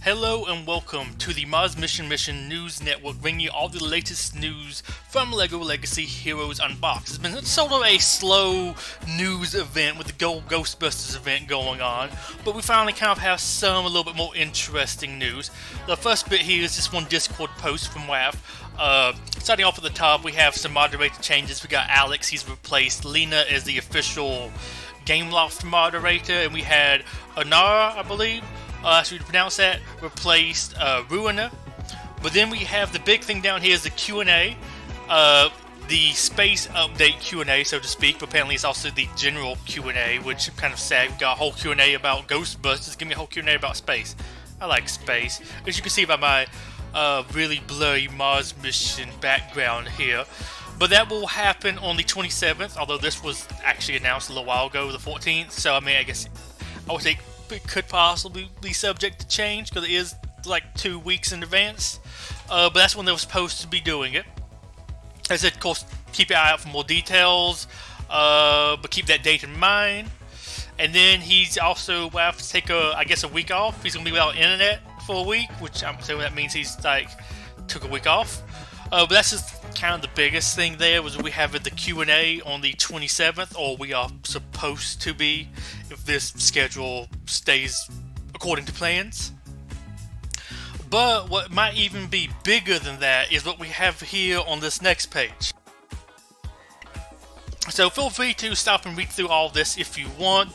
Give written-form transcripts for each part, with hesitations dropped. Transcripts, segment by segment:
Hello and welcome to the MMmNN News Network, bringing you all the latest news from LEGO Legacy Heroes Unboxed. It's been sort of a slow news event with the Ghostbusters event going on, but we finally kind of have a little bit more interesting news. The first bit here is just one Discord post from WAF. Starting off at the top, we have some moderator changes. We got Alex, he's replaced Lena as the official Gameloft moderator, and we had Anara, I believe, so to pronounce that, replaced Ruiner. But then we have the big thing down here is the Q&A, the space update Q&A, so to speak, but apparently it's also the general Q&A, which I'm kind of sad. We got a whole Q&A about Ghostbusters, give me a whole Q&A about space. I like space, as you can see by my really blurry Mars mission background here. But that will happen on the 27th, although this was actually announced a little while ago, the 14th, so I mean, I guess I would say it could possibly be subject to change because it is like 2 weeks in advance, but that's when they were supposed to be doing it. As I said, of course, keep your eye out for more details, but keep that date in mind. And then he's also will have to take a week off. He's gonna be without internet for a week, which I'm assuming that means he's like took a week off. But that's just kind of the biggest thing there, was we have the Q&A on the 27th, or we are supposed to be, if this schedule stays according to plans. But what might even be bigger than that is what we have here on this next page. So feel free to stop and read through all this if you want,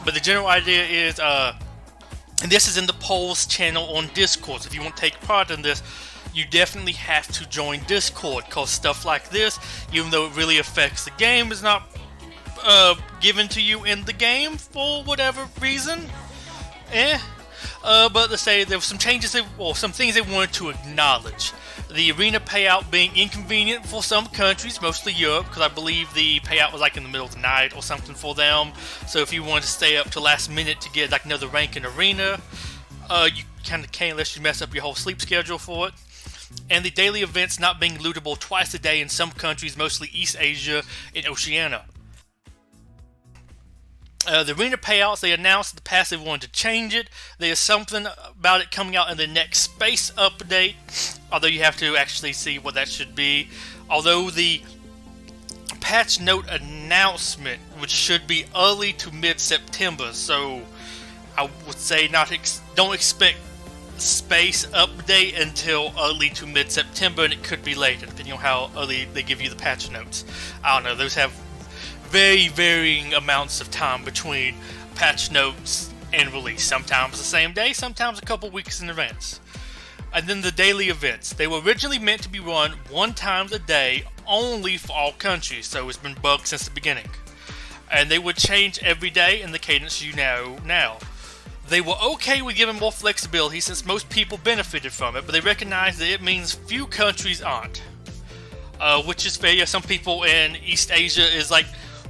but the general idea is, and this is in the polls channel on Discord, so if you want to take part in this, you definitely have to join Discord, because stuff like this, even though it really affects the game, is not given to you in the game for whatever reason. But let's say there were some changes, or some things they wanted to acknowledge. The arena payout being inconvenient for some countries, mostly Europe, because I believe the payout was like in the middle of the night or something for them. So if you wanted to stay up to last minute to get like another rank in arena, you kind of can't unless you mess up your whole sleep schedule for it. And the daily events not being lootable twice a day in some countries, mostly East Asia and Oceania. The arena payouts, they announced in the past they wanted to change it. There's something about it coming out in the next space update, although you have to actually see what that should be. Although the patch note announcement, which should be early to mid-September, so I would say don't expect space update until early to mid-September, and it could be later depending on how early they give you the patch notes. I don't know, those have very varying amounts of time between patch notes and release. Sometimes the same day, sometimes a couple weeks in advance. And then the daily events, they were originally meant to be run 1 time a day only for all countries, so it's been bugged since the beginning, and they would change every day in the cadence you know now. They were okay with giving more flexibility since most people benefited from it, but they recognize that it means few countries aren't. Which is fair. Some people in East Asia is like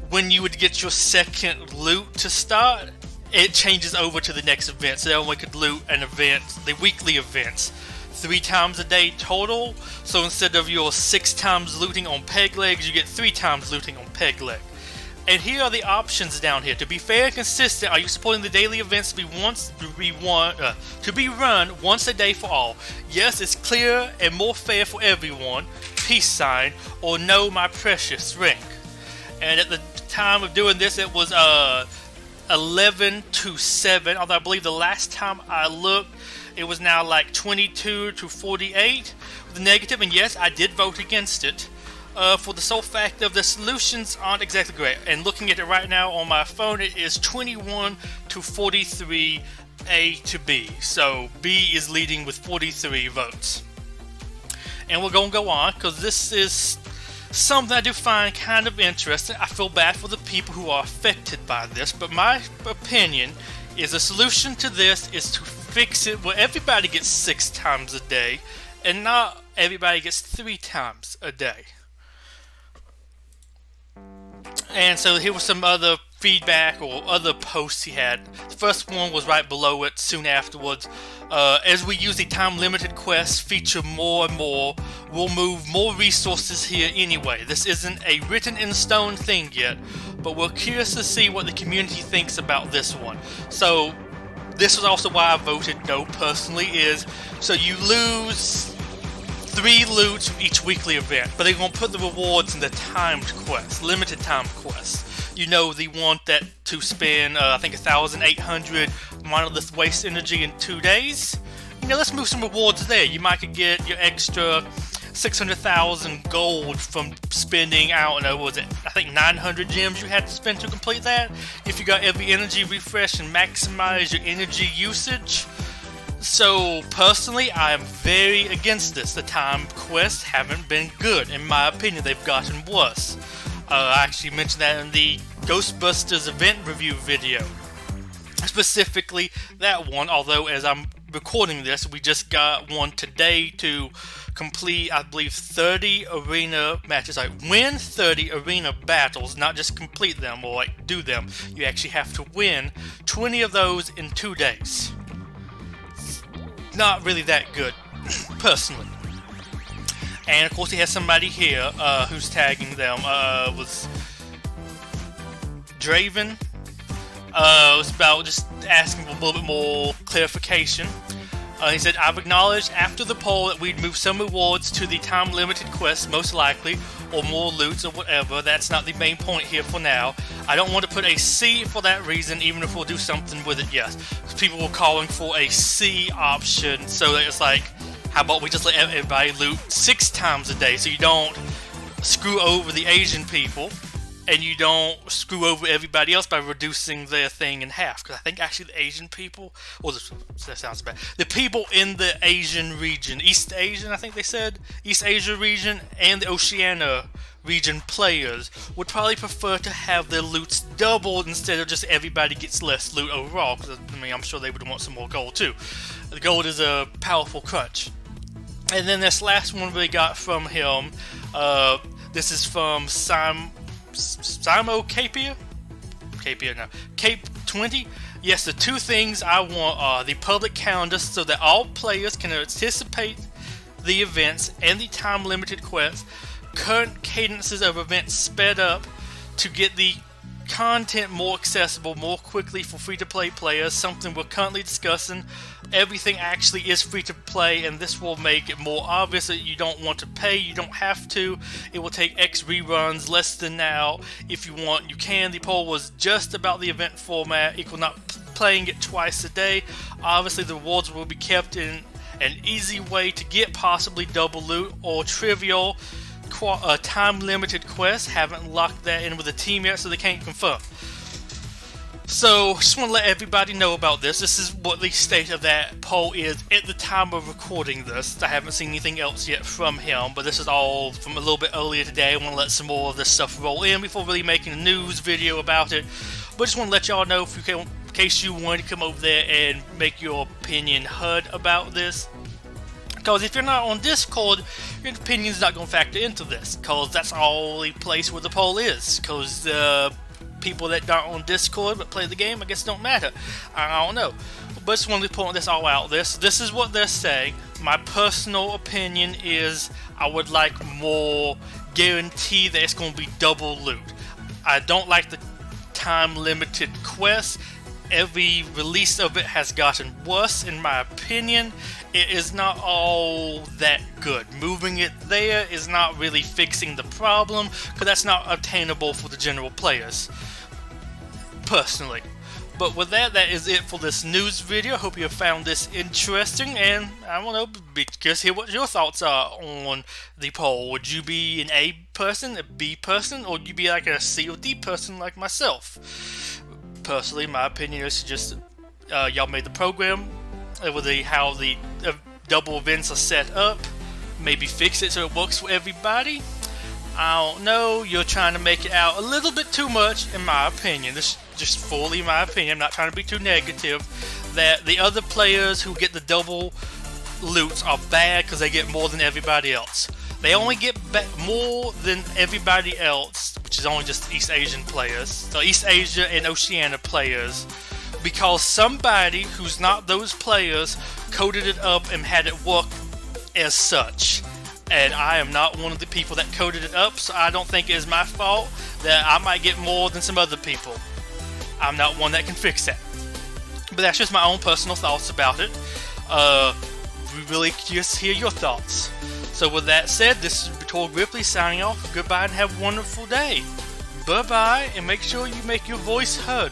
when you would get your second loot to start, it changes over to the next event. So they only could loot an event, the weekly events, 3 times a day total. So instead of your 6 times looting on peg legs, you get 3 times looting on peg leg. And here are the options down here. To be fair and consistent, are you supporting the daily events to be run once a day for all? Yes, it's clear and more fair for everyone. Peace sign, or no, my precious ring. And at the time of doing this, it was 11 to 7. Although I believe the last time I looked, it was now like 22 to 48 with the negative. And yes, I did vote against it. For the sole fact of the solutions aren't exactly great. And looking at it right now on my phone, it is 21 to 43 A to B. So B is leading with 43 votes. And we're going to go on because this is something I do find kind of interesting. I feel bad for the people who are affected by this, but my opinion is the solution to this is to fix it where everybody gets 6 times a day and not everybody gets 3 times a day. And so here was some other feedback or other posts he had. The first one was right below it, soon afterwards. As we use the time-limited quests feature more and more, we'll move more resources here anyway. This isn't a written-in-stone thing yet, but we're curious to see what the community thinks about this one. So this was also why I voted no personally, is so you lose 3 loots from each weekly event, but they're going to put the rewards in the timed quest, limited time quests. You know, the one that to spend, I think 1,800 monolith waste energy in 2 days. You know, let's move some rewards there. You might could get your extra 600,000 gold from spending out, I think 900 gems you had to spend to complete that. If you got every energy refresh and maximize your energy usage. So, personally, I am very against this. The time quests haven't been good. In my opinion, they've gotten worse. I actually mentioned that in the Ghostbusters event review video. Specifically, that one, although as I'm recording this, we just got one today to complete, I believe, 30 arena matches. Like, win 30 arena battles, not just complete them or like do them. You actually have to win 20 of those in 2 days. Not really that good, personally. And of course he has somebody here who's tagging them, was Draven. It was about just asking for a little bit more clarification. He said, I've acknowledged after the poll that we'd move some rewards to the time-limited quests, most likely, or more loots or whatever. That's not the main point here for now. I don't want to put a C for that reason, even if we'll do something with it, yes. People were calling for a C option, so that it's like, how about we just let everybody loot 6 times a day, so you don't screw over the Asian people, and you don't screw over everybody else by reducing their thing in half. Because I think actually the Asian people, that sounds bad, the people in the Asian region, East Asian I think they said, East Asia region and the Oceania region players would probably prefer to have their loots doubled instead of just everybody gets less loot overall. Because I mean, I'm sure they would want some more gold too. The gold is a powerful crunch. And then this last one we got from him, this is from Simo Capia? Cape 20? Yes, the 2 things I want are the public calendar so that all players can anticipate the events and the time-limited quests, current cadences of events sped up to get the content more accessible more quickly for free-to-play players, something we're currently discussing. Everything actually is free-to-play, and this will make it more obvious that you don't want to pay, you don't have to. It will take X reruns, less than now. If you want, you can. The poll was just about the event format, equal not playing it twice a day. Obviously, the rewards will be kept in an easy way to get possibly double loot or trivial time-limited quests. Haven't locked that in with the team yet, so they can't confirm. So, just want to let everybody know about this. This is what the state of that poll is at the time of recording this. I haven't seen anything else yet from him, but this is all from a little bit earlier today. I want to let some more of this stuff roll in before really making a news video about it. But just want to let y'all know, if you can, in case you want to come over there and make your opinion heard about this. Because if you're not on Discord, your opinion's not going to factor into this. Because that's all the place where the poll is. Because people that aren't on Discord but play the game, I guess don't matter. I don't know. But just wanted to point this all out. This is what they're saying. My personal opinion is I would like more guarantee that it's going to be double loot. I don't like the time-limited quests. Every release of it has gotten worse, in my opinion. It is not all that good. Moving it there is not really fixing the problem, because that's not obtainable for the general players, personally. But with that, that is it for this news video. I hope you have found this interesting, and I don't know, be curious to hear what your thoughts are on the poll. Would you be an A person, a B person, or would you be like a C or D person like myself? Personally, my opinion is just y'all made the program with how the double events are set up. Maybe fix it so it works for everybody. I don't know. You're trying to make it out a little bit too much, in my opinion. This is just fully my opinion. I'm not trying to be too negative. That the other players who get the double loots are bad because they get more than everybody else. They only get more than everybody else, which is only just East Asian players, so East Asia and Oceania players, because somebody who's not those players coded it up and had it work as such. And I am not one of the people that coded it up, so I don't think it is my fault that I might get more than some other people. I'm not one that can fix that. But that's just my own personal thoughts about it. We really just hear your thoughts. So with that said, this is Tor Ripley signing off. Goodbye and have a wonderful day. Bye-bye, and make sure you make your voice heard.